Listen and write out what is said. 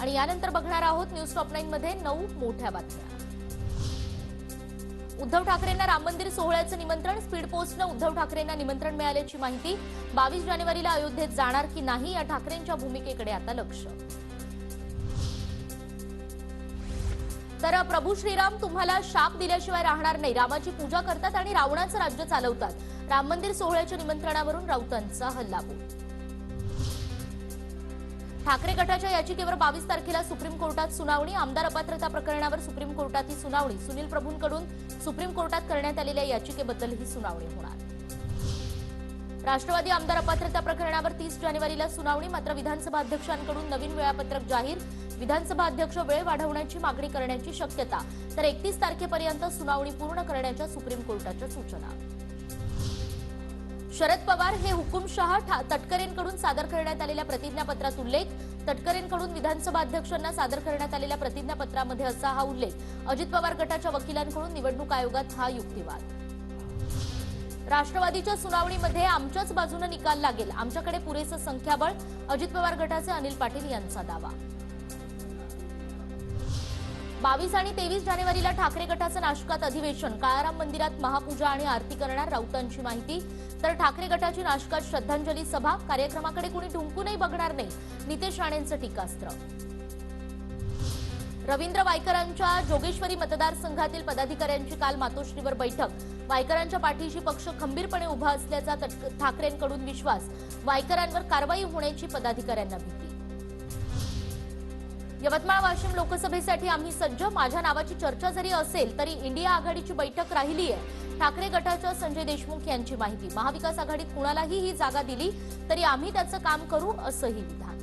आणि यानंतर बघणार आहोत न्यूज टॉप 9 मध्ये 9 मोठ्या बातम्या। उद्धव ठाकरेंना राम मंदिर सोहळ्याचं निमंत्रण, स्पीड पोस्टने उद्धव ठाकरेंना निमंत्रण मिळाल्याची माहिती। 22 जानेवारीला अयोध्येत जाणार की नाही या ठाकरेंच्या भूमिकेकडे आता लक्ष। तर प्रभू श्रीराम तुम्हाला शाप दिल्याशिवाय राहणार नाही, रामाची पूजा करतात आणि रावणाचं राज्य चालवतात। राम मंदिर सोहळ्याच्या निमंत्रणावरून राऊतांचा हल्लाबोल। ठाकरे गटाच्या याचिकेवर 22 तारखेला सुप्रीम कोर्टात सुनावणी। आमदार अपात्रता प्रकरणावर सुप्रीम कोर्टात ही सुनावणी। सुनील प्रभूंकडून सुप्रीम कोर्टात करण्यात आलेल्या याचिकेबद्दल ही सुनावणी होणार। राष्ट्रवादी आमदार अपात्रता प्रकरणावर 30 जानेवारीला सुनावणी। मात्र विधानसभा अध्यक्षांकडून नवीन वेळापत्रक जाहीर। विधानसभा अध्यक्ष वेळ वाढवण्याची मागणी करण्याची शक्यता, तर 31 तारखेपर्यंत सुनावणी पूर्ण करण्याच्या सुप्रीम कोर्टाच्या सूचना। शरद पवार हे हुकुमशहा, तटकरेंकडून सादर करण्यात आलेल्या प्रतिज्ञापत्रात उल्लेख। तटकरेंकडून विधानसभा अध्यक्षांना सादर करण्यात आलेल्या प्रतिज्ञापत्रामध्ये असा हा उल्लेख। अजित पवार गटाच्या वकिलांकडून निवडणूक आयोगात हा युक्तिवाद। राष्ट्रवादीच्या सुनावणीमध्ये आमच्याच बाजूने निकाल लागेल, आमच्याकडे पुरेसं संख्याबळ, अजित पवार गटाचे अनिल पाटील यांचा दावा। 22 आणि 23 जानेवारीला ठाकरे गटाचं नाशकात अधिवेशन। काळाराम मंदिरात महापूजा आणि आरती करणार, राऊतांची माहिती। तर ठाकरे गटाची नाशकात श्रद्धांजली सभा, कार्यक्रमाकडे कुणी ढुंकूनही बघणार नाही, नितेश राणेंचं टीकास्त्र। रवींद्र वायकरांच्या जोगेश्वरी मतदारसंघातील पदाधिकाऱ्यांची काल मातोश्रीवर बैठक। वायकरांच्या पाठीशी पक्ष खंबीरपणे उभा असल्याचा ठाकरेंकडून विश्वास। वायकरांवर कारवाई होण्याची पदाधिकाऱ्यांना भीती। यवतमाळ वाशिम लोकसभेसाठी आम्ही सज्ज, माझ्या नावाची चर्चा जरी असेल तरी इंडिया आघाडीची बैठक राहिली आहे, ठाकरे गटाच्या संजय देशमुख यांची माहिती। महाविकास आघाडीत कुणालाही ही जागा दिली तरी आम्ही त्याचं काम करू, असंही विधान।